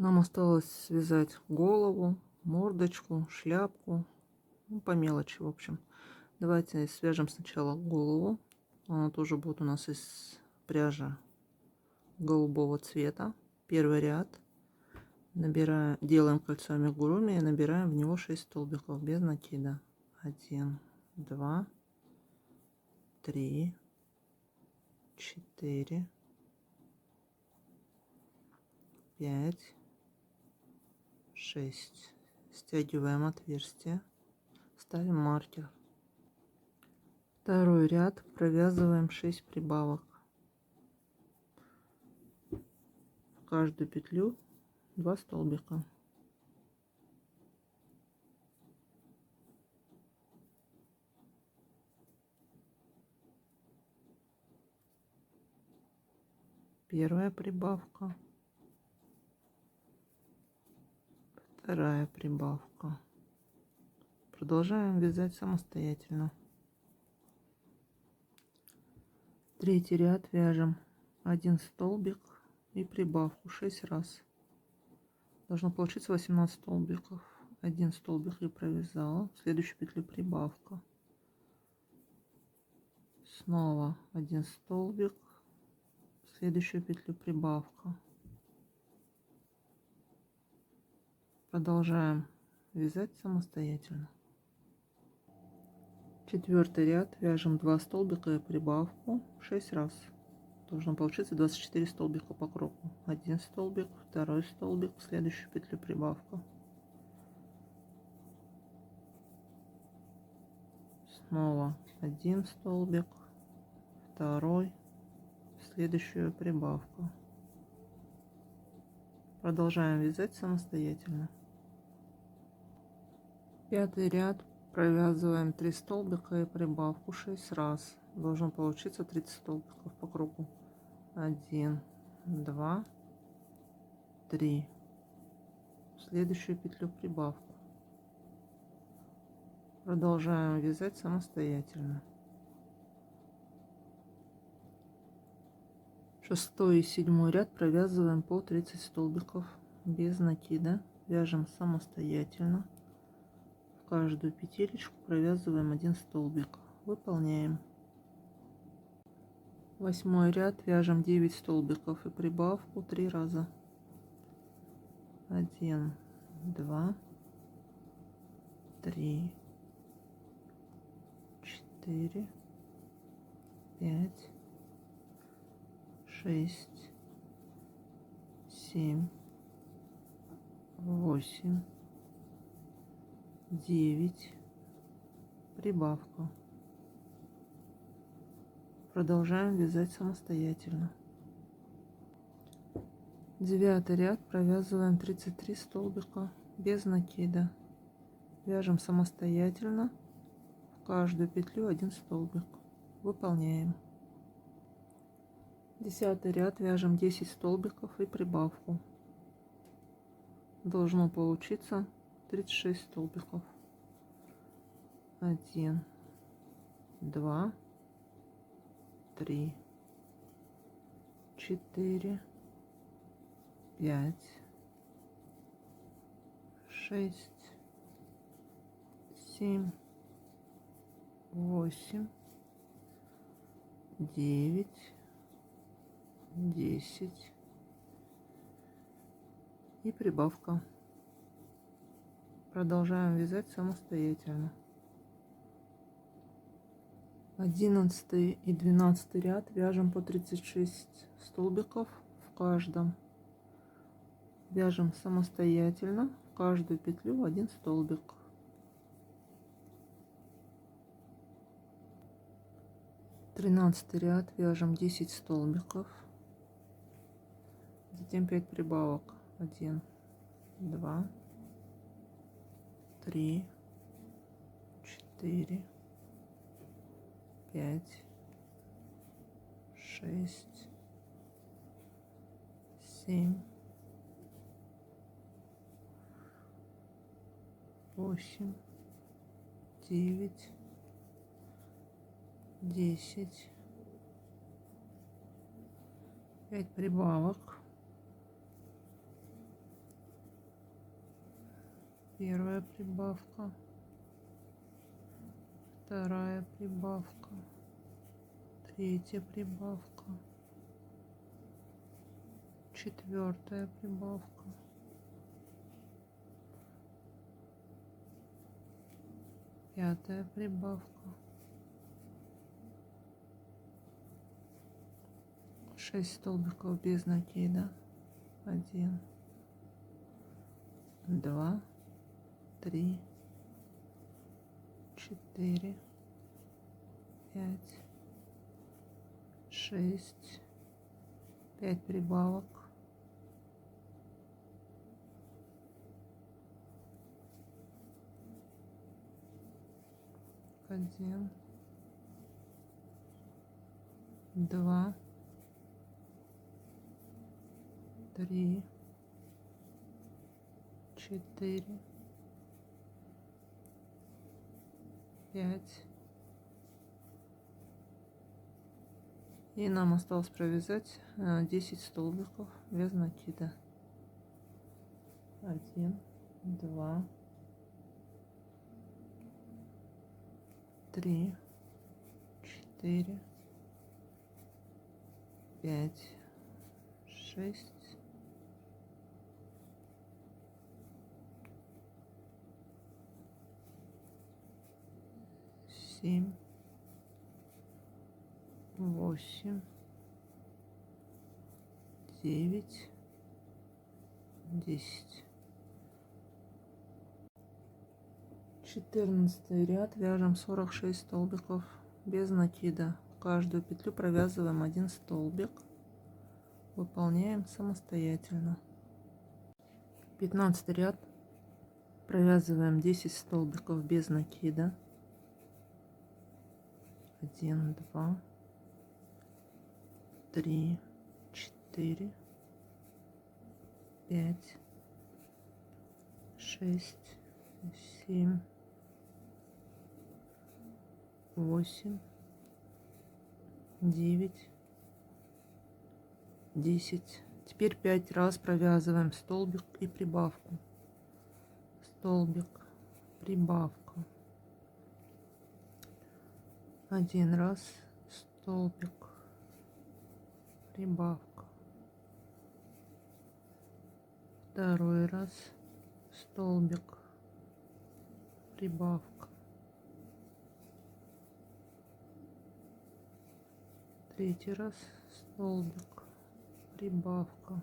Нам осталось связать голову, мордочку, шляпку, ну, по мелочи, в общем. Давайте свяжем сначала голову. Она тоже будет у нас из пряжи голубого цвета. Первый ряд. Набираем, делаем кольцо амигуруми и набираем в него 6 столбиков без накида. 1, 2, 3, 4, 5, 6. Стягиваем отверстие, ставим маркер. Второй ряд провязываем 6 прибавок. В каждую петлю 2 столбика. Первая прибавка, вторая прибавка. Продолжаем вязать самостоятельно. Третий ряд вяжем 1 столбик и прибавку 6 раз. Должно получиться 18 столбиков. 1 столбик я провязала, в следующую петлю прибавка. Снова 1 столбик, в следующую петлю прибавка. Продолжаем вязать самостоятельно. Четвертый ряд вяжем 2 столбика и прибавку 6 раз. Должно получиться 24 столбика по кругу. 1 столбик, второй столбик, в следующую петлю прибавка. Снова 1 столбик, второй, в следующую прибавку. Продолжаем вязать самостоятельно. Пятый ряд провязываем 3 столбика и прибавку 6 раз. Должно получиться 30 столбиков по кругу. 1, 2, 3. В следующую петлю прибавку. Продолжаем вязать самостоятельно. Шестой и седьмой ряд провязываем по 30 столбиков без накида. Вяжем самостоятельно. В каждую петелечку провязываем 1 столбик. Выполняем. Восьмой ряд вяжем 9 столбиков и прибавку 3 раза. 1, 2, 3, 4, 5, 6, 7, 8, 9. Прибавка. Продолжаем вязать самостоятельно. Девятый ряд провязываем 33 столбика без накида. Вяжем самостоятельно. В каждую петлю 1 столбик. Выполняем. Десятый ряд вяжем 10 столбиков и прибавку. Должно получиться 36 столбиков. 1, 2, 3, 4, 5, 6, 7, 8, 9, 10 и прибавка. Продолжаем вязать самостоятельно. 11 и 12 ряд вяжем по 36 столбиков в каждом. Вяжем самостоятельно, в каждую петлю 1 столбик. Тринадцатый ряд вяжем 10 столбиков, затем 5 прибавок. 1, 2, 3, 4, 5, 6, 7, 8, 9, 10, 5 прибавок, Первая прибавка, вторая прибавка, третья прибавка, четвертая прибавка, пятая прибавка, 6 столбиков без накида, 1, 2, 3, 4, 5, 6, 5 прибавок, 1, 2, 3, 4, 5. И нам осталось провязать 10 столбиков без накида. 1, 2, 3, 4, 5, 6, 7, 8, 9, 10. 14 ряд, вяжем 46 столбиков без накида. В каждую петлю провязываем 1 столбик, выполняем самостоятельно. 15 ряд, провязываем 10 столбиков без накида. 1, 2, 3, 4, 5, 6, 7, 8, 9, 10. Теперь 5 раз провязываем столбик и прибавку. Столбик, прибавка. 1 раз, столбик, прибавка. Второй раз, столбик, прибавка. Третий раз, столбик, прибавка.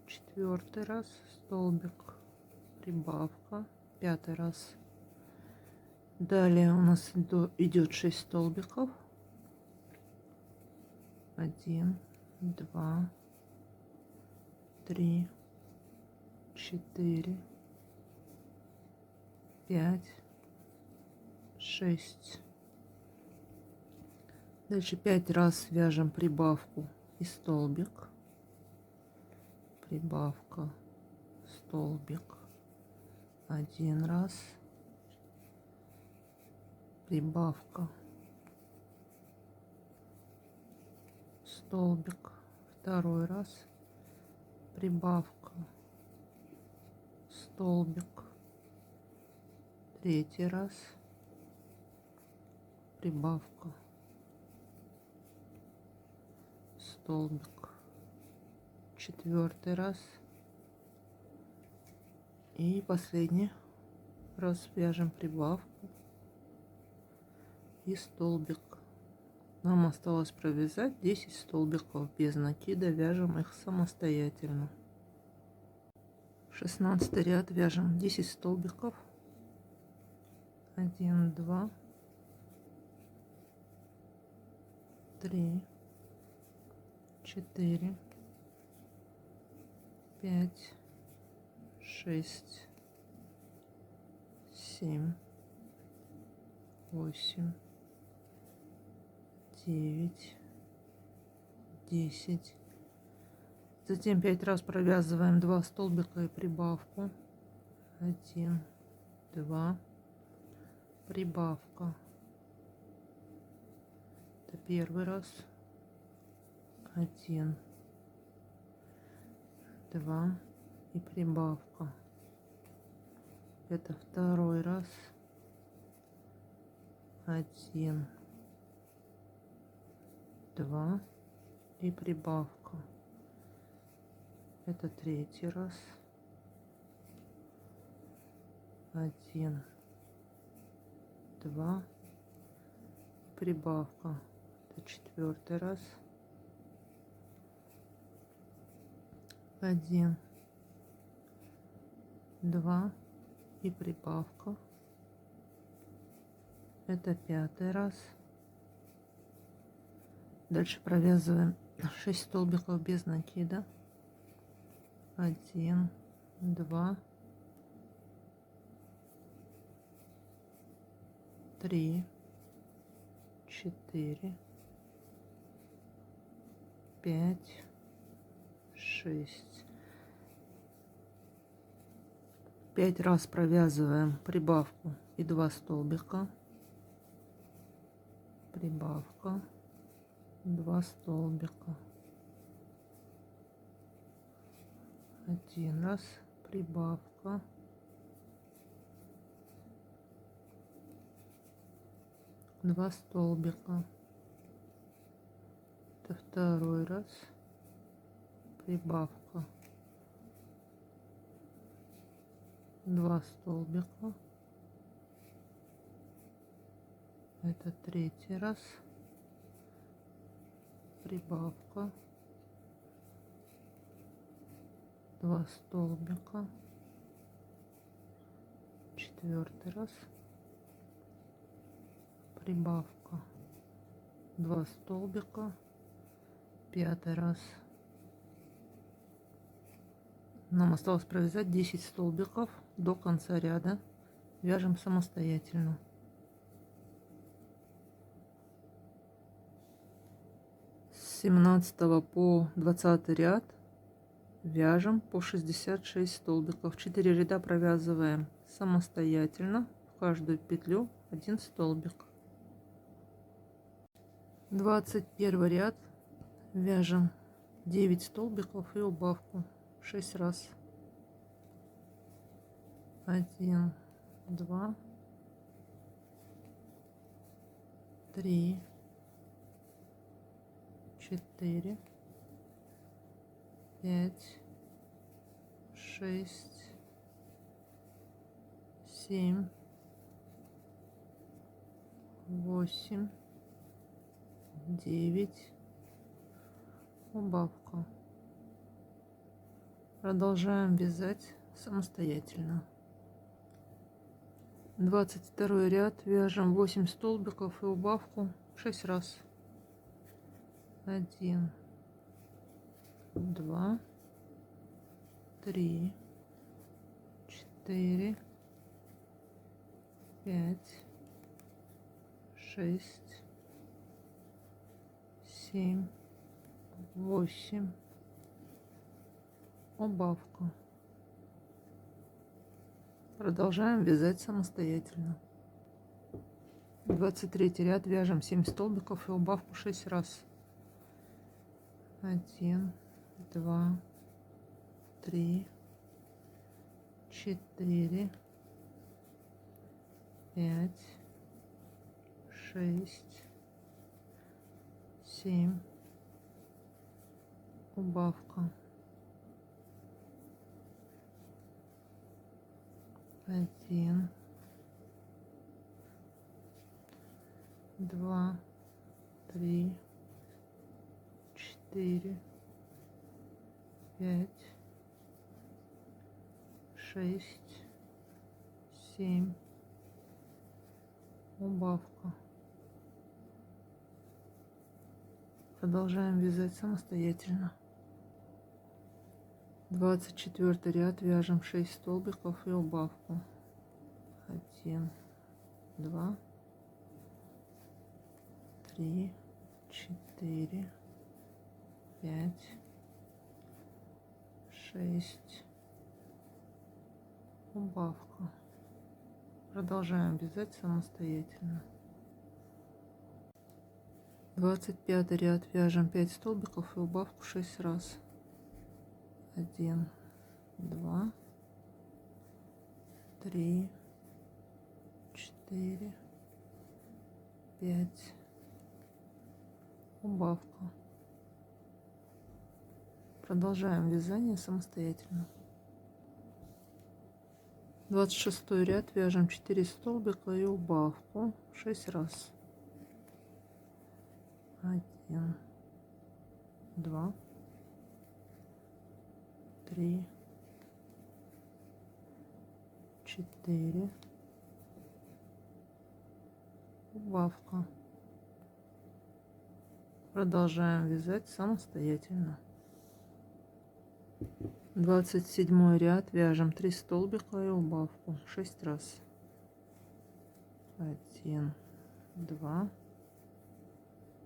Четвертый раз, столбик, прибавка. Пятый раз. Далее у нас идет 6 столбиков. 1, 2, 3, 4, 5, 6. Дальше 5 раз вяжем прибавку и столбик, прибавка, столбик, 1 раз, прибавка, столбик, второй раз, прибавка, столбик, третий раз, прибавка, столбик, четвертый раз и последний раз вяжем прибавку и столбик. Нам осталось провязать 10 столбиков без накида, вяжем их самостоятельно. 16 ряд, вяжем 10 столбиков. 1, 2, 3, 4, 5, 6, 7, 8, 9, 10. Затем 5 раз провязываем 2 столбика и прибавку. 1, 2, прибавка. Это первый раз. 1, 2 и прибавка. Это второй раз. 1, 2 и прибавка. Это третий раз. 1, 2, прибавка. Это четвертый раз. 1, 2 и прибавка. Это пятый раз. Дальше провязываем 6 столбиков без накида. 1, 2, 3, 4, 5, 6. 5 раз провязываем прибавку и 2 столбика. Прибавка, 2 столбика. 1 раз, прибавка. Два столбика. Это второй раз. Прибавка. 2 столбика. Это третий раз. Прибавка. 2 столбика. Четвертый раз. Прибавка. 2 столбика. Пятый раз. Нам осталось провязать 10 столбиков до конца ряда. Вяжем самостоятельно. С 17 по 20 ряд вяжем по 66 столбиков. 4 ряда провязываем самостоятельно. В каждую петлю 1 столбик. 21 ряд вяжем 9 столбиков и убавку 6 раз. 1, 2, 3, 4, 5, 6, 7, 8, 9, убавка. Продолжаем вязать самостоятельно. 22 ряд вяжем 8 столбиков и убавку 6 раз. 1, 2, 3, 4, 5, 6, 7, 8, убавка. Продолжаем вязать самостоятельно. 23 ряд вяжем 7 столбиков и убавку 6 раз. 1, 2, 3, 4, 5, 6, 7, убавка. 1, 2, 3, 4, 5, 6, 7, убавка. Продолжаем вязать самостоятельно. 24 ряд вяжем 6 столбиков и убавку. 1, 2, 3, 4, 5, 6, убавка. Продолжаем вязать самостоятельно. 25 ряд вяжем 5 столбиков и убавку 6 раз. 1, 2, 3, 4, 5. Убавка. Продолжаем вязание самостоятельно. 26 ряд, вяжем 4 столбика и убавку 6 раз. 1, 2, 3, 4, убавка. Продолжаем вязать самостоятельно. 27 ряд, вяжем 3 столбика и убавку 6 раз. 1, 2,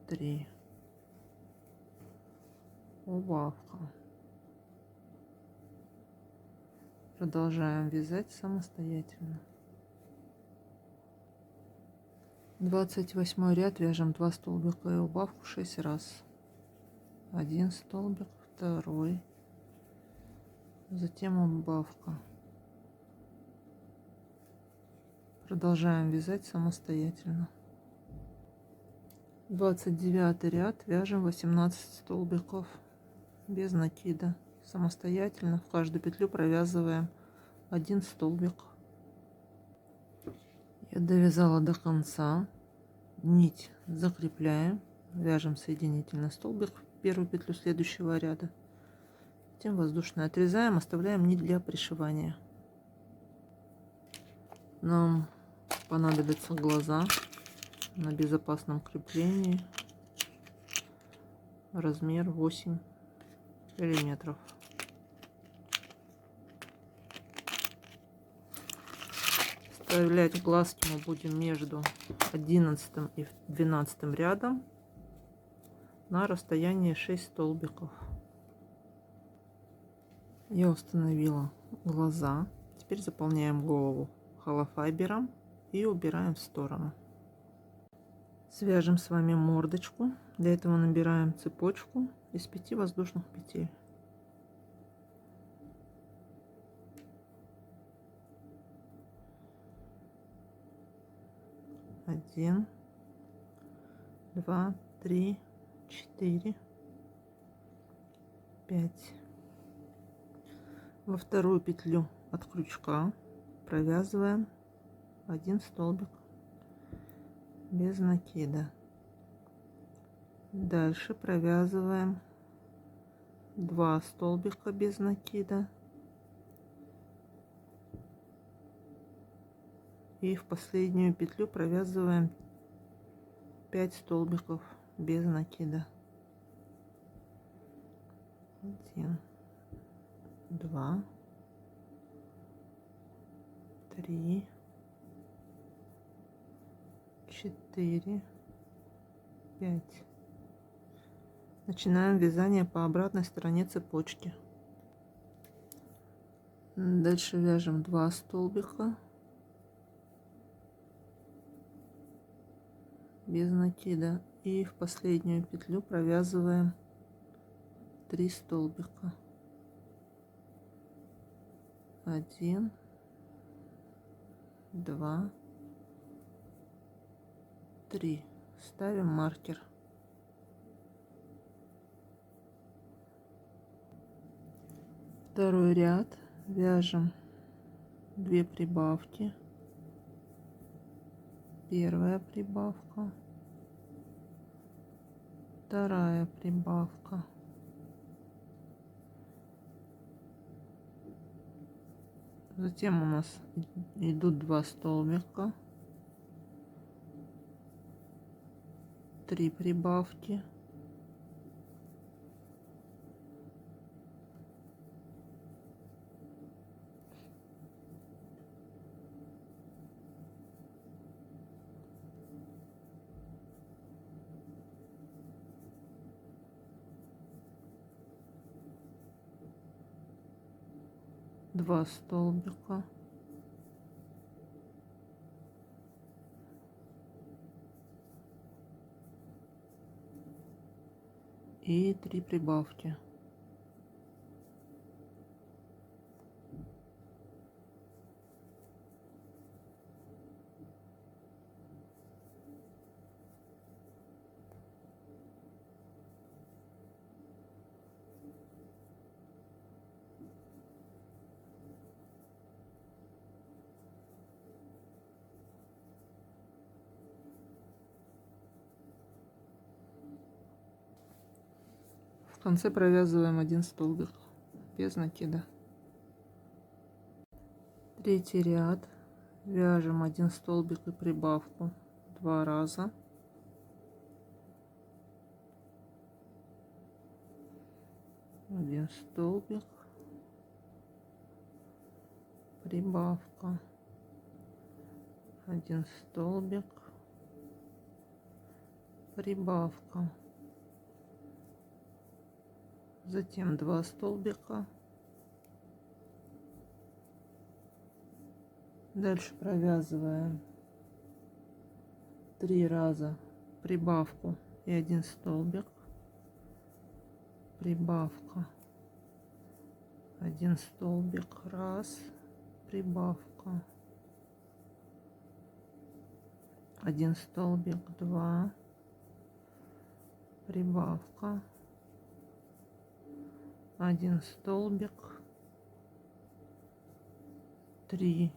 3. Убавка. Продолжаем вязать самостоятельно. 28 ряд, вяжем 2 столбика и убавку 6 раз. 1 столбик, второй, затем убавка. Продолжаем вязать самостоятельно. 29 ряд, вяжем 18 столбиков без накида. Самостоятельно в каждую петлю провязываем 1 столбик. Я довязала до конца. Нить закрепляем, вяжем соединительный столбик в первую петлю следующего ряда. Затем воздушно отрезаем, оставляем нить для пришивания. Нам понадобятся глаза на безопасном креплении. Размер 8 миллиметров. Вставлять глазки мы будем между 11 и 12 рядом на расстоянии 6 столбиков. Я установила глаза. Теперь заполняем голову холофайбером и убираем в сторону. Свяжем с вами мордочку. Для этого набираем цепочку из 5 воздушных петель. 1, 2, 3, 4, 5. Во вторую петлю от крючка провязываем 1 столбик без накида. Дальше провязываем 2 столбика без накида. И в последнюю петлю провязываем 5 столбиков без накида. 1, 2, 3, 4, 5. Начинаем вязание по обратной стороне цепочки. Дальше вяжем 2 столбика без накида и в последнюю петлю провязываем 3 столбика. 1, 2, 3. Ставим маркер. Второй ряд, вяжем 2 прибавки. Первая прибавка, вторая прибавка. Затем у нас идут 2 столбика, 3 прибавки, два столбика, и 3 прибавки. В конце провязываем 1 столбик без накида. Третий ряд. Вяжем 1 столбик и прибавку 2 раза. Один столбик, прибавка, 1 столбик, прибавка, затем 2 столбика. Дальше провязываем 3 раза прибавку и 1 столбик, прибавка, 1 столбик, раз, прибавка, 1 столбик, 2, прибавка, 1 столбик, 3.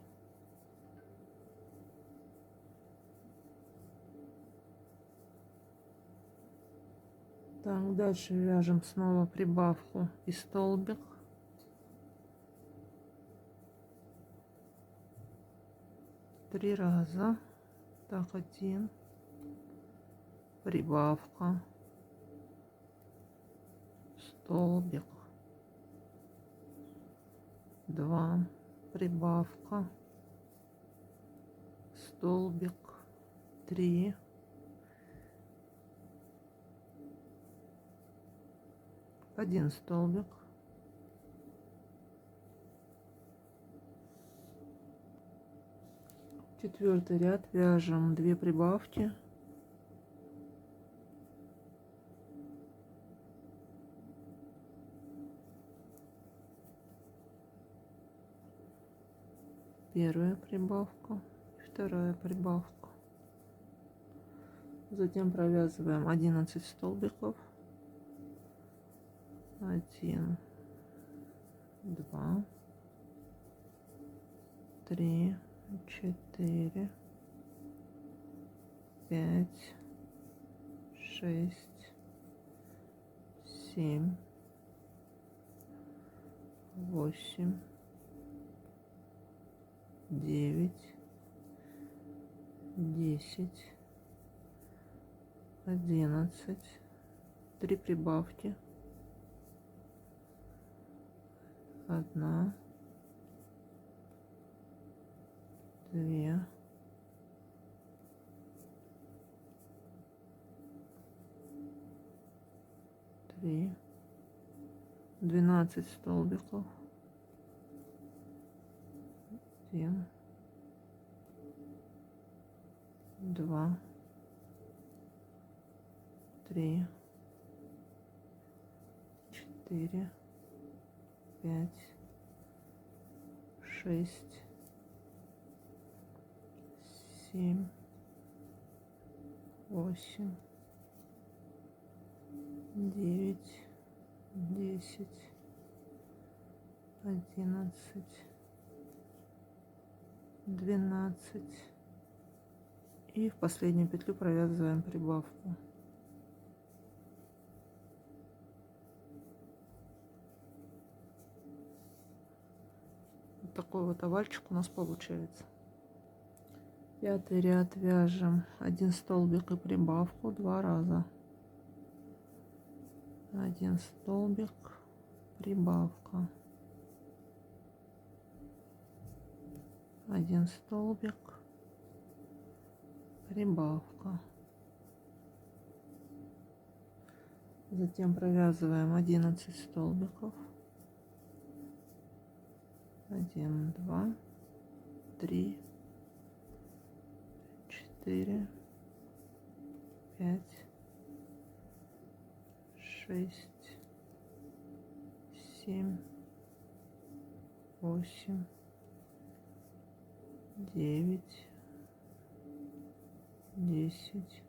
Так, дальше вяжем снова прибавку и столбик. Три раза. Так, 1, прибавка, столбик, 2, прибавка, столбик, 3, один столбик, четвертый ряд, вяжем 2 прибавки, первая прибавка, вторая прибавка, затем провязываем 11 столбиков, 1, 2, 3, 4, 5, 6, 7, 8, 9, 10, 11, 3 прибавки, 1, 2, 3, 12 столбиков, 1, 2, 3, 4, 5, 6, 7, 8, 9, 10, 11, 12. И в последнюю петлю провязываем прибавку. Вот такой вот овальчик у нас получается. Пятый ряд вяжем 1 столбик и прибавку 2 раза. 1 столбик, прибавка, 1 столбик, прибавка. Затем провязываем 11 столбиков. 1, 2, 3, 4, 5, 6, 7, 8, 9, 10,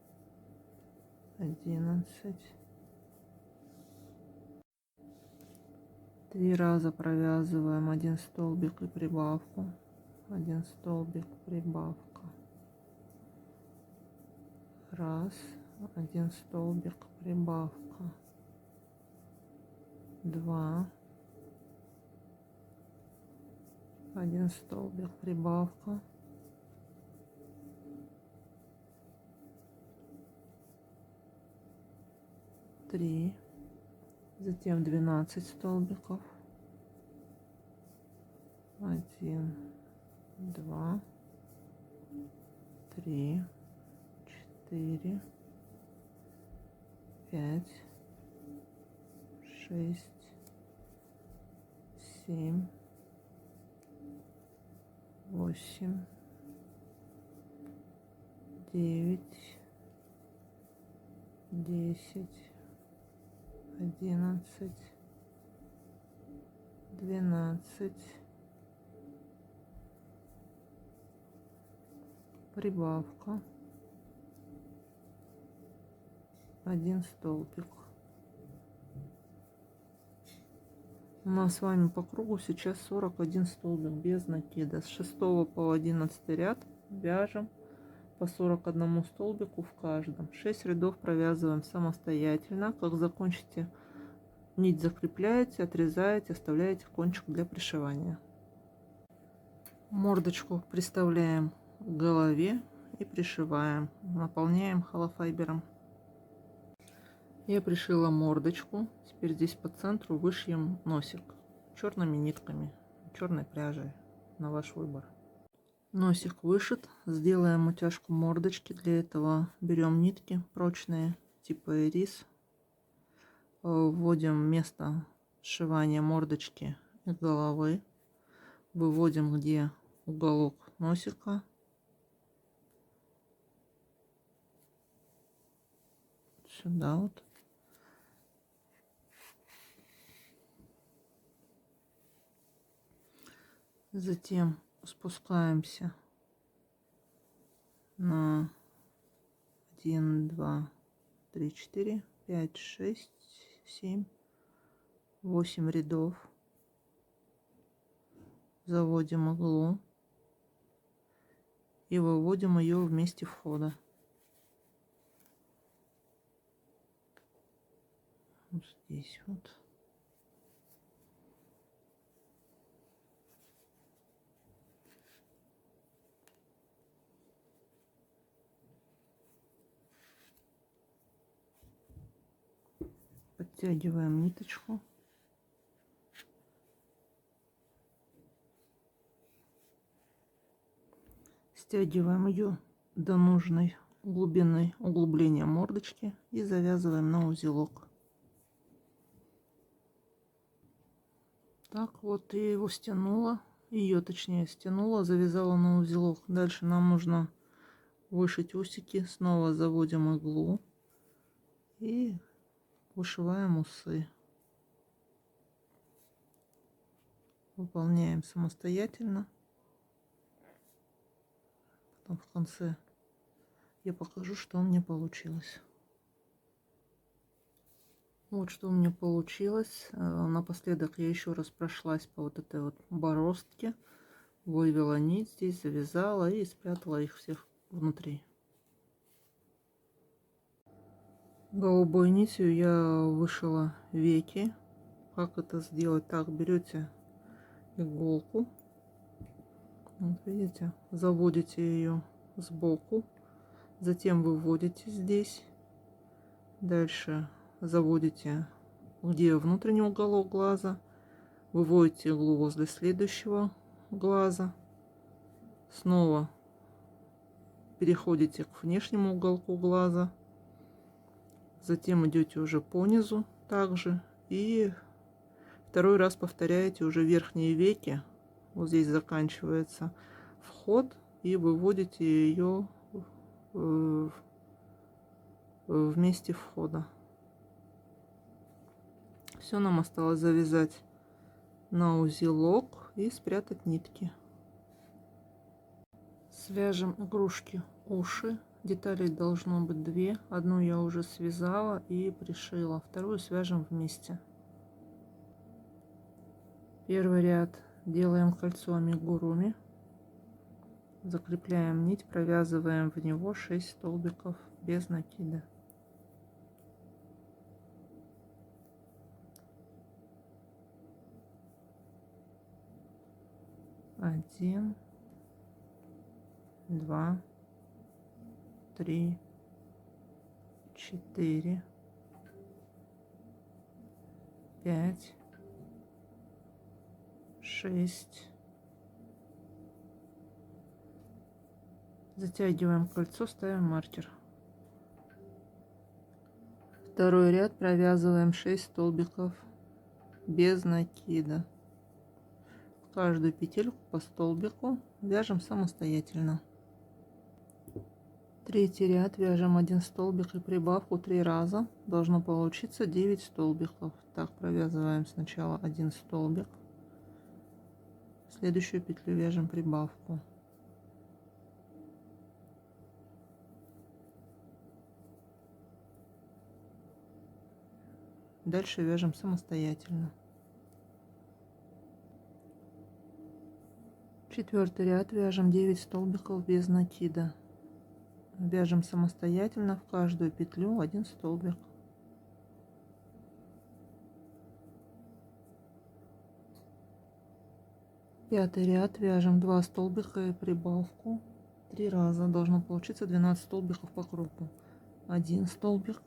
11. 3 раза провязываем 1 столбик и прибавку, 1 столбик, прибавка, раз, 1 столбик, прибавка, 2, 1 столбик, прибавка, 3, затем 12 столбиков, 1, 2, 3, 4, 5, 6, 7, 8, 9, 10, 11, 12, прибавка, 1 столбик. У нас с вами по кругу сейчас 41 столбик без накида. С 6 по 11 ряд вяжем по 41 столбику в каждом. 6 рядов провязываем самостоятельно. Как закончите, нить закрепляете, отрезаете, оставляете кончик для пришивания. Мордочку приставляем к голове и пришиваем. Наполняем холофайбером. Я пришила мордочку. Теперь здесь по центру вышьем носик черными нитками, черной пряжей, на ваш выбор. Носик вышит. Сделаем утяжку мордочки. Для этого берем нитки прочные типа ирис. Вводим место сшивания мордочки и головы. Выводим, где уголок носика. Сюда вот. Затем спускаемся на 1, 2, 3, 4, 5, 6, 7, 8 рядов. Заводим иглу и выводим ее в месте входа. Вот здесь вот. Подтягиваем ниточку. Стягиваем ее до нужной глубины углубления мордочки и завязываем на узелок. Так вот, я его стянула, ее точнее стянула, завязала на узелок. Дальше нам нужно вышить усики. Снова заводим иглу и вышиваем усы. Выполняем самостоятельно. Потом в конце я покажу, что у меня получилось. Вот что у меня получилось. Напоследок я еще раз прошлась по вот этой вот бороздке. Вывела нить здесь, завязала и спрятала их всех внутри. Голубой нитью я вышила веки. Как это сделать? Так, берете иголку. Вот видите, заводите ее сбоку. Затем выводите здесь. Дальше заводите, где внутренний уголок глаза. Выводите иглу возле следующего глаза. Снова переходите к внешнему уголку глаза. Затем идете уже по низу также. И второй раз повторяете уже верхние веки. Вот здесь заканчивается вход. И выводите ее в месте входа. Все, нам осталось завязать на узелок и спрятать нитки. Свяжем игрушки уши. Деталей должно быть 2. Одну я уже связала и пришила. Вторую свяжем вместе. Первый ряд делаем кольцо амигуруми. Закрепляем нить, провязываем в него 6 столбиков без накида. 1, 2, 3, 4, 5, 6. Затягиваем кольцо, ставим маркер. Второй ряд провязываем 6 столбиков без накида. Каждую петельку по столбику вяжем самостоятельно. Третий ряд вяжем 1 столбик и прибавку 3 раза. Должно получиться 9 столбиков. Так, провязываем сначала 1 столбик. В следующую петлю вяжем прибавку. Дальше вяжем самостоятельно. Четвертый ряд вяжем 9 столбиков без накида. Вяжем самостоятельно в каждую петлю 1 столбик. Пятый ряд вяжем 2 столбика и прибавку 3 раза. Должно получиться 12 столбиков по кругу. 1 столбик,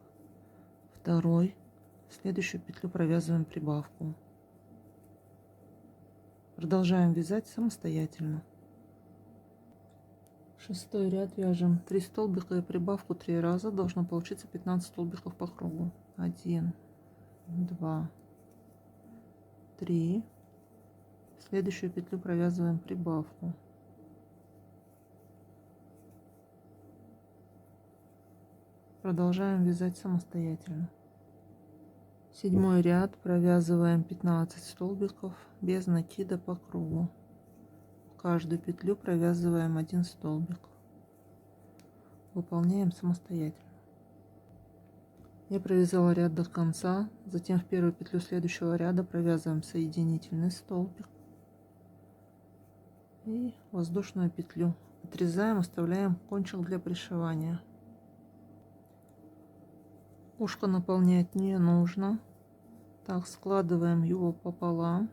второй. В следующую петлю провязываем прибавку. Продолжаем вязать самостоятельно. Шестой ряд вяжем 3 столбика и прибавку 3 раза. Должно получиться 15 столбиков по кругу. 1, 2, 3. В следующую петлю провязываем прибавку. Продолжаем вязать самостоятельно. Седьмой ряд провязываем 15 столбиков без накида по кругу. В каждую петлю провязываем 1 столбик. Выполняем самостоятельно. Я провязала ряд до конца, затем в первую петлю следующего ряда провязываем соединительный столбик и воздушную петлю. Отрезаем, оставляем кончик для пришивания. Ушко наполнять не нужно. Так, складываем его пополам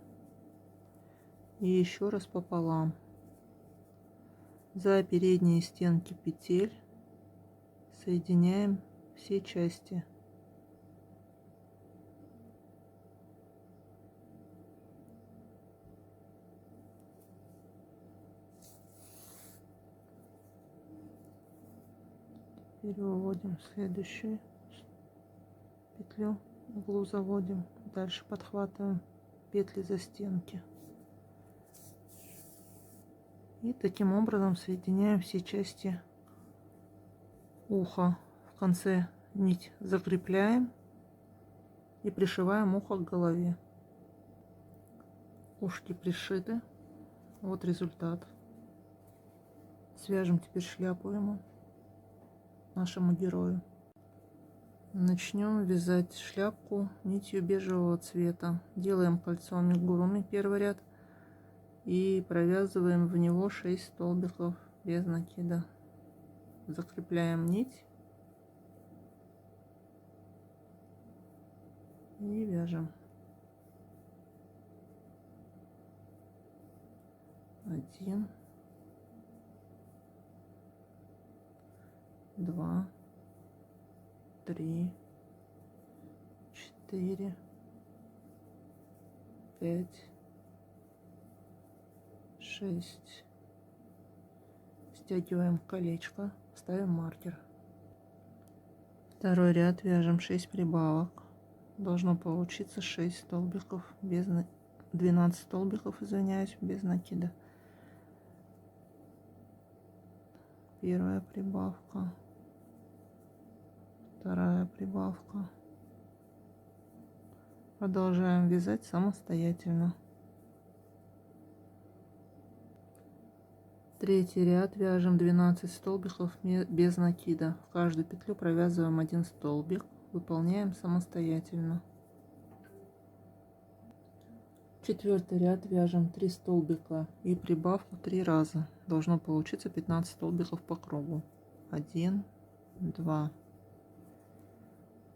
и еще раз пополам. За передние стенки петель соединяем все части. Теперь выводим следующую петлю, углу заводим, дальше подхватываем петли за стенки и таким образом соединяем все части уха. В конце нить закрепляем и пришиваем ухо к голове. Ушки пришиты. Вот результат. Свяжем теперь шляпу ему, нашему герою. Начнем вязать шляпку нитью бежевого цвета. Делаем кольцо амигуруми первый ряд и провязываем в него 6 столбиков без накида. Закрепляем нить и вяжем. 1, 2, 3, 4, 5, 6. Стягиваем колечко, ставим маркер. Второй ряд вяжем 6 прибавок. Должно получиться 6 столбиков без 12 столбиков, извиняюсь, без накида. Первая прибавка, вторая прибавка. Продолжаем вязать самостоятельно. Третий ряд вяжем 12 столбиков без накида. В каждую петлю провязываем 1 столбик. Выполняем самостоятельно. Четвертый ряд вяжем 3 столбика и прибавку 3 раза. Должно получиться 15 столбиков по кругу. 1, 2,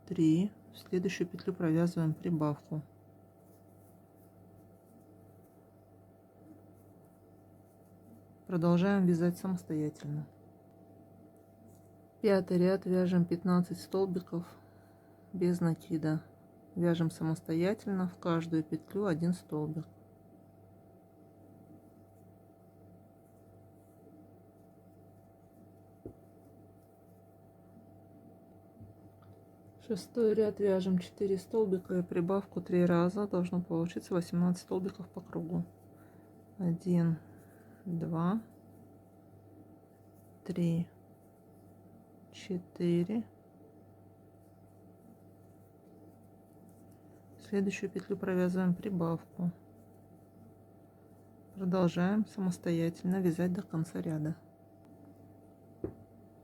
3. В следующую петлю провязываем прибавку. Продолжаем вязать самостоятельно. 5-й ряд, вяжем 15 столбиков без накида. Вяжем самостоятельно в каждую петлю 1 столбик. Шестой ряд, вяжем 4 столбика и прибавку 3 раза. Должно получиться 18 столбиков по кругу. 1, 2, 3, 4. Следующую петлю провязываем прибавку. Продолжаем самостоятельно вязать до конца ряда.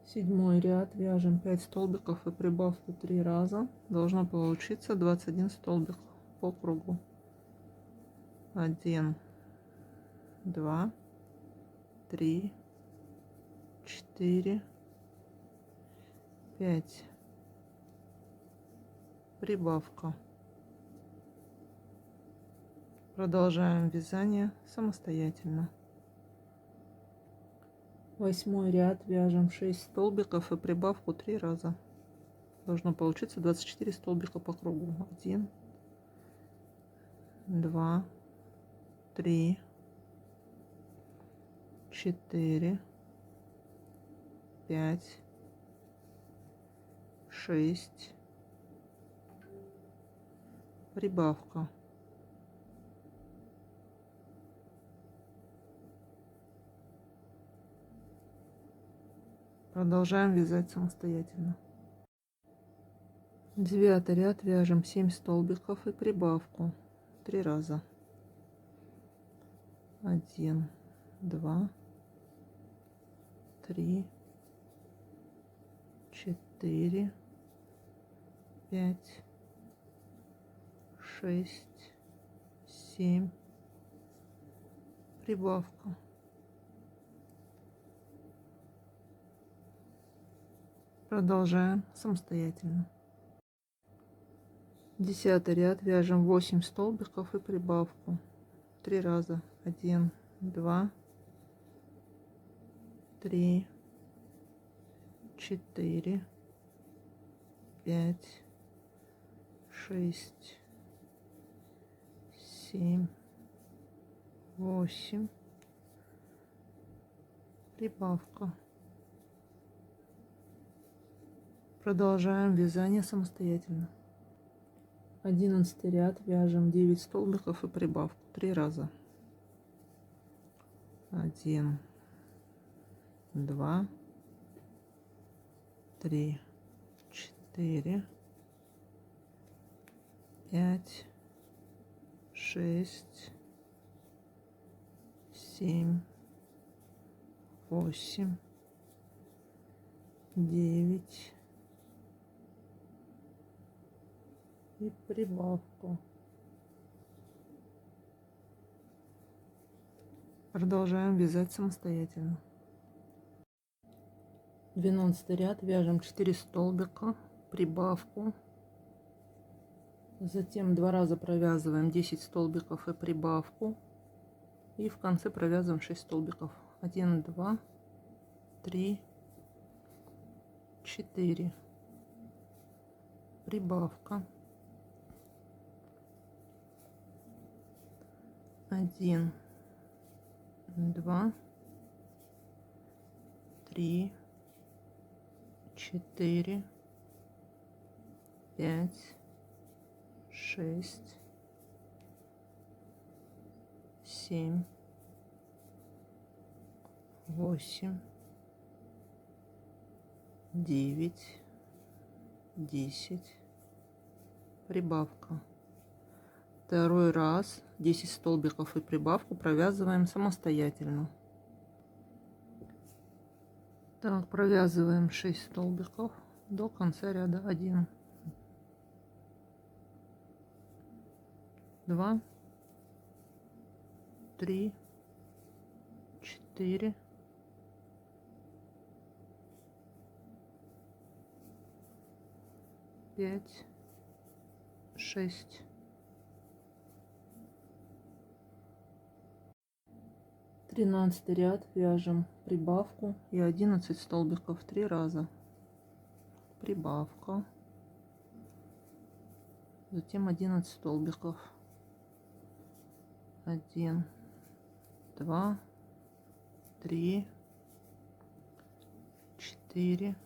7-й ряд, вяжем 5 столбиков и прибавку 3 раза. Должно получиться 21 столбик по кругу. 1, 2, 3, 4, 5. Прибавка. Продолжаем вязание самостоятельно. 8-й ряд, вяжем 6 столбиков и прибавку 3 раза. Должно получиться 24 столбика по кругу. 1, 2, 3, 4, 5, 6. Прибавка. Продолжаем вязать самостоятельно. 9-й ряд, вяжем 7 столбиков и прибавку 3 раза. 1, 2, 3, 4, 5, 6, 7. Прибавка. Продолжаем самостоятельно. 10-й ряд, вяжем 8 столбиков и прибавку 3 раза. 1, 2, 3, 4, 5, 6, 7, 8. Прибавка. Продолжаем вязание самостоятельно. 11-й ряд, вяжем 9 столбиков и прибавку 3 раза. 1, 2, 3, 4, 5, 6, 7, 8, 9. И прибавку. Продолжаем вязать самостоятельно. 12-й ряд, вяжем 4 столбика, прибавку. Затем 2 раза провязываем 10 столбиков и прибавку. И в конце провязываем 6 столбиков. 1, 2, 3, 4. Прибавка. 1, 2, 3, 4, 5, 6, 7, 8, 9, 10. Прибавка. Второй раз 10 столбиков и прибавку провязываем самостоятельно. Так, провязываем 6 столбиков до конца ряда. 1, 2, 3, 4, 5, 6. 13 ряд вяжем прибавку и 11 столбиков 3 раза. Прибавка, затем 11 столбиков. 1, 2, 3, 4,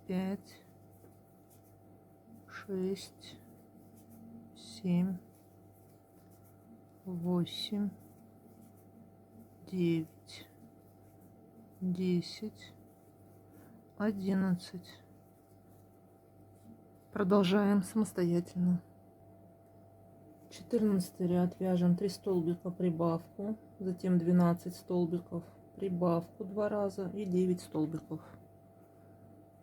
5, 6, 7, 8, 9, 10, 11. Продолжаем самостоятельно. 14 ряд вяжем 3 столбика прибавку, затем 12 столбиков прибавку 2 раза и 9 столбиков.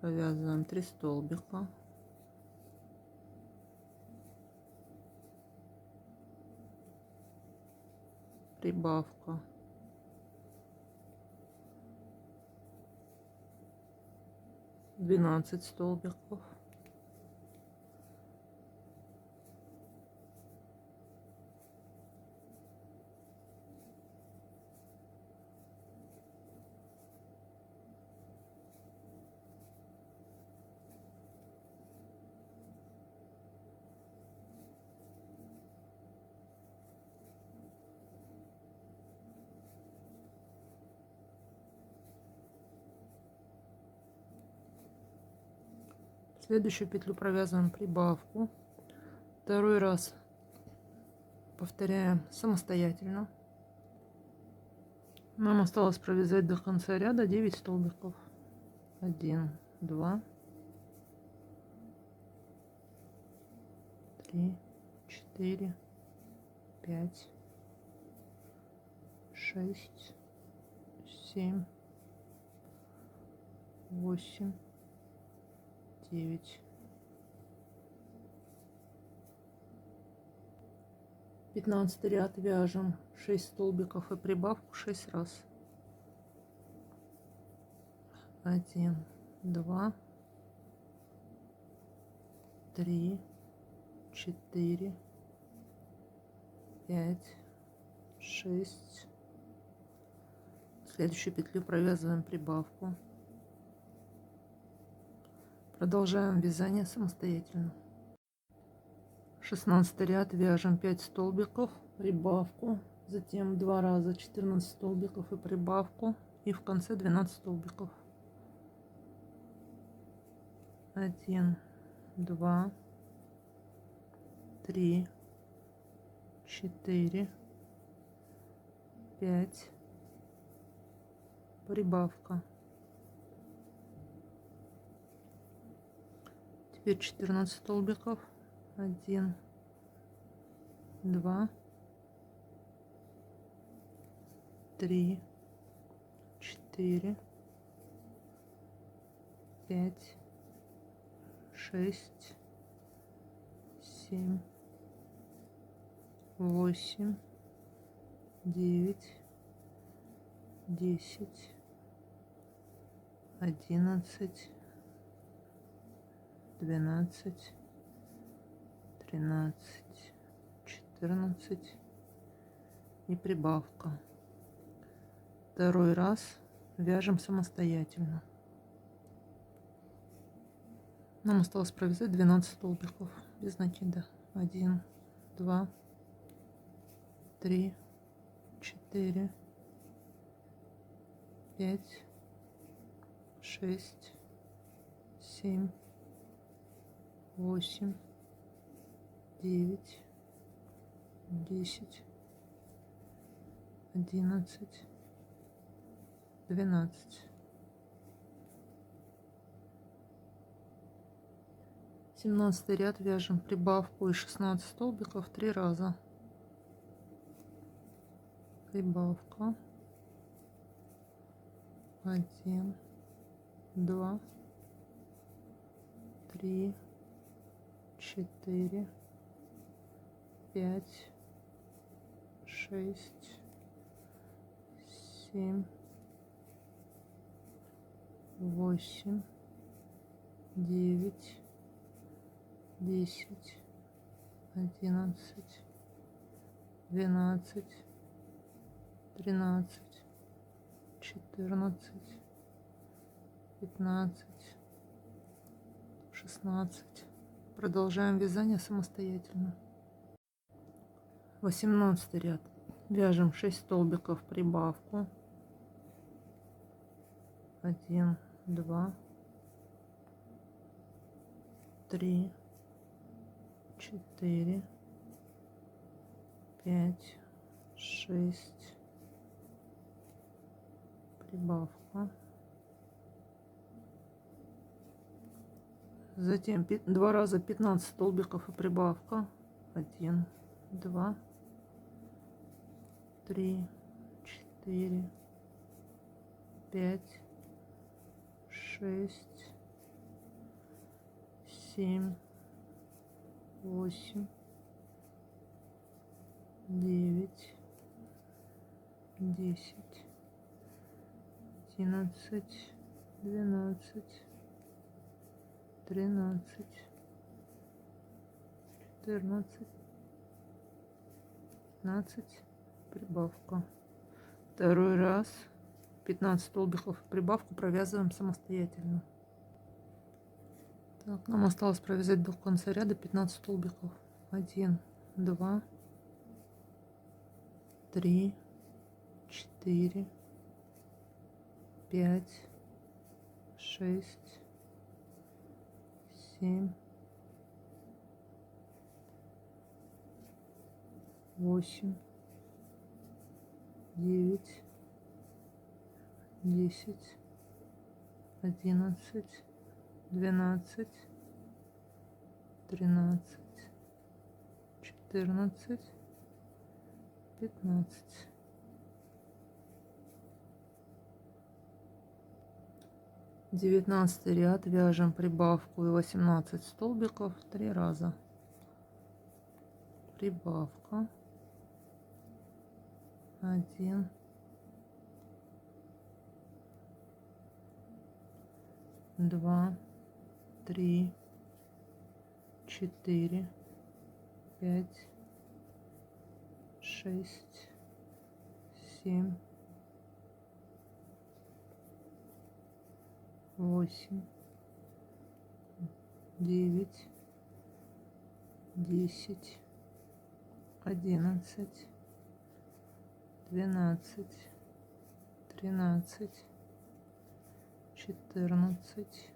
Провязываем 3 столбика, прибавка, 12 столбиков, следующую петлю провязываем прибавку, второй раз повторяем самостоятельно. Нам осталось провязать до конца ряда 9 столбиков. 1, 2, 3, 4, 5, 6, 7, 8, 9. 15 ряд вяжем 6 столбиков и прибавку 6 раз. 1, 2, 3, 4, 5, 6. Следующую петлю провязываем прибавку. Продолжаем вязание самостоятельно. 16 ряд вяжем 5 столбиков прибавку, затем 2 раза 14 столбиков и прибавку, и в конце 12 столбиков. 1, 2, 3, 4, 5, прибавка. Теперь 14 столбиков. 1, 2, 3, 4, 5, 6, 7, 8, 9, 10, 11, 12, 13, 14 и прибавка. Второй раз вяжем самостоятельно. Нам осталось провязать 12 столбиков без накида. 1, 2, 3, 4, 5, 6, 7, 8, 9, 10, 11, 12. 17 ряд вяжем прибавку и 16 столбиков 3 раза. Прибавка. 1, 2, 3, 4, 5, 6, 7, 8, 9, 10, 11, 12, 13, 14, 15, 16. Продолжаем вязание самостоятельно. 18 ряд. Вяжем 6 столбиков прибавку. 1, 2, 3, 4, 5, 6. Прибавка. Затем 2 раза 15 столбиков и прибавка. 1, 2, 3, 4, 5, 6, 7, 8, 9, 10, 11, 12, 13, 14, 15, прибавка. Второй раз 15 столбиков прибавку провязываем самостоятельно. Так, нам осталось провязать до конца ряда 15 столбиков. 1, 2, 3, 4, 5, 6, 7, 8, 9, 10, 11, 12, 13, 14, 15. Девятнадцатый ряд. Вяжем прибавку и 18 столбиков 3 раза. Прибавка. 1, 2, 3, 4, 5, 6, 7, 8, 9, 10, 11, 12, 13, 14,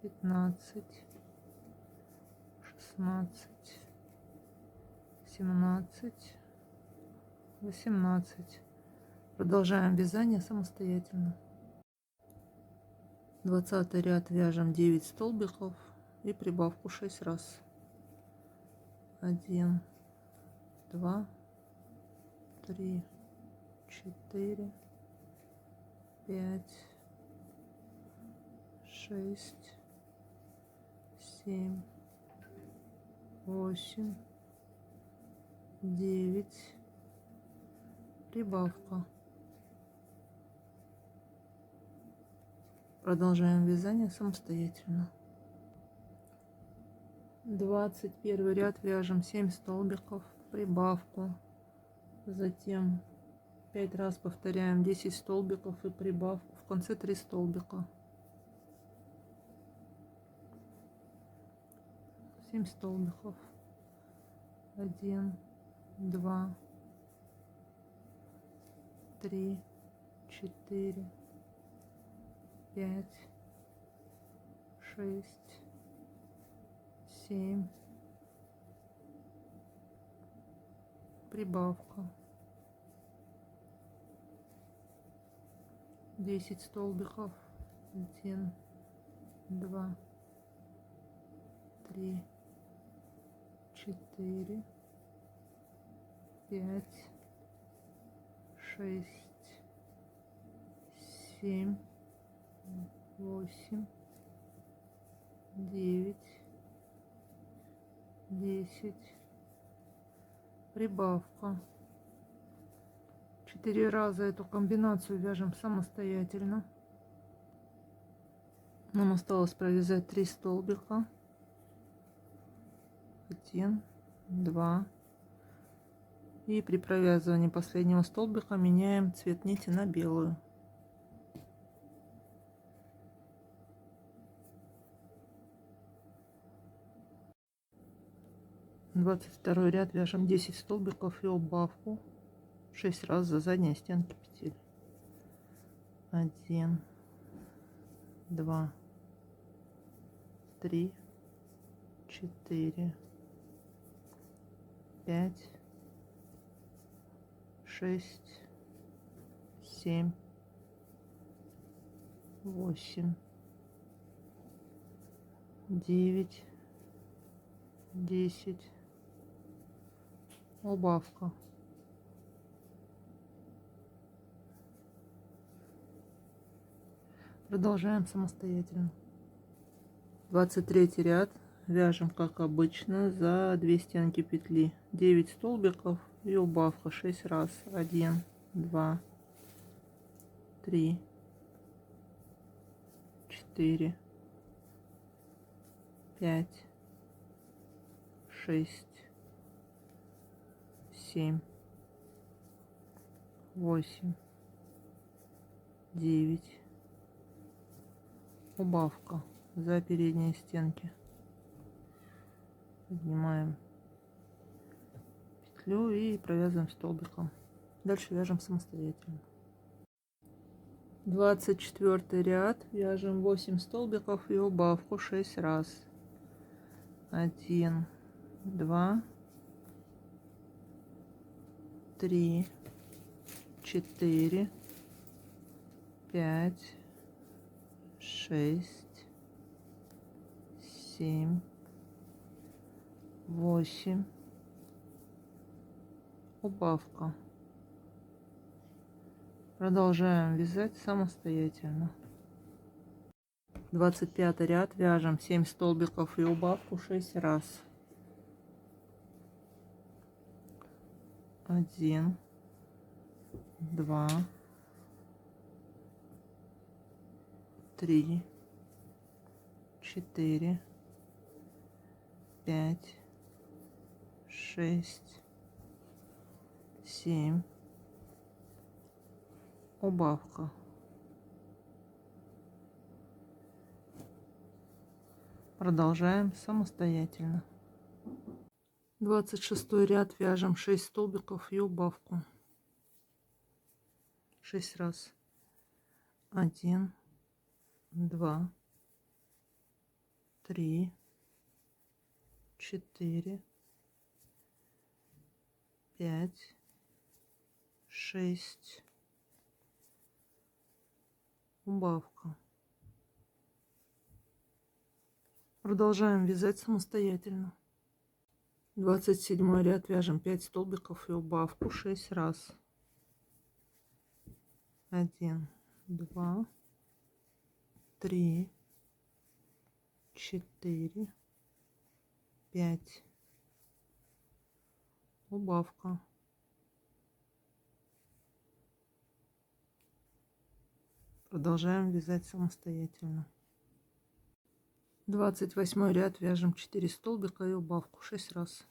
15, 16, 17, 18. Продолжаем вязание самостоятельно. 20 ряд. Вяжем 9 столбиков и прибавку 6 раз. 1, 2, 3, 4, 5, 6, 7, 8, 9. Прибавка. Продолжаем вязание самостоятельно. 21 ряд. Вяжем 7 столбиков, прибавку. Затем 5 раз повторяем 10 столбиков и прибавку. В конце 3 столбика. 7 столбиков. 1, 2, 3, 4, 5, 6, 7. Прибавка. 10 столбиков. 1, 2, 3, 4, 5, 6, 7, 8, 9, 10. Прибавка. 4 раза эту комбинацию вяжем самостоятельно. Нам осталось провязать 3 столбика. 1, 2. И при провязывании последнего столбика меняем цвет нити на белую. 22 ряд вяжем 10 столбиков и убавку 6 раз за задние стенки петель. 1, 2, 3, 4, 5, 6, 7, 8, 9, 10, убавка. Продолжаем самостоятельно. 23 ряд вяжем как обычно за 2 стенки петли 9 столбиков и убавка 6 раз. 1, 2, 3, 4, 5, 6, 7, 8, 9, убавка за передние стенки. Поднимаем петлю и провязываем столбиком. Дальше вяжем самостоятельно. 24 ряд вяжем 8 столбиков и убавку 6 раз. 1, 2, 3, 4, 5, 6, 7, 8, убавка. Продолжаем вязать самостоятельно. 25 ряд вяжем 7 столбиков и убавку 6 раз. 1, 2, 3, 4, 5, 6, 7, убавка. Продолжаем самостоятельно. 26 ряд вяжем 6 столбиков и убавку 6 раз. 1, 2, 3, 4, 5, 6, убавка. Продолжаем вязать самостоятельно. 27 ряд вяжем 5 столбиков и убавку 6 раз. 1, 2, 3, 4, 5, убавка. Продолжаем вязать самостоятельно. 28 ряд вяжем 4 столбика и убавку 6 раз.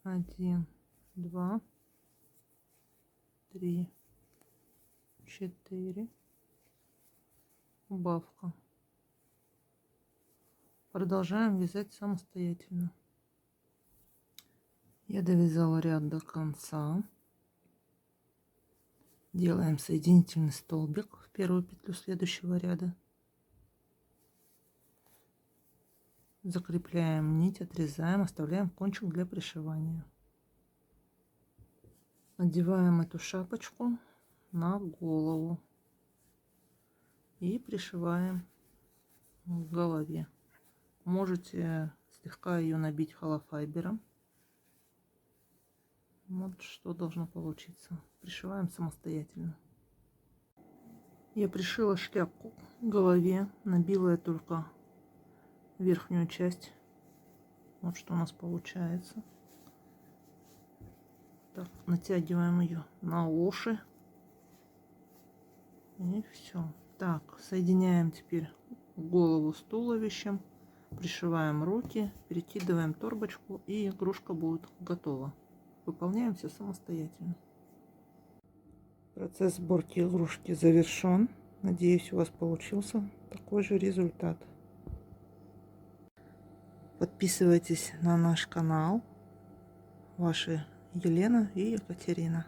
1, 2, 3, 4, убавка. Продолжаем вязать самостоятельно. Я довязала ряд до конца. Делаем соединительный столбик в первую петлю следующего ряда. Закрепляем нить, отрезаем, оставляем кончик для пришивания. Надеваем эту шапочку на голову и пришиваем к голове. Можете слегка ее набить холофайбером. Вот что должно получиться. Пришиваем самостоятельно. Я пришила шляпку к голове, набила я только верхнюю часть. Вот что у нас получается. Так, натягиваем ее на уши. И все. Так, соединяем теперь голову с туловищем. Пришиваем руки, перекидываем торбочку, и игрушка будет готова. Выполняем все самостоятельно. Процесс сборки игрушки завершен. Надеюсь, у вас получился такой же результат. Подписывайтесь на наш канал. Ваши Елена и Екатерина.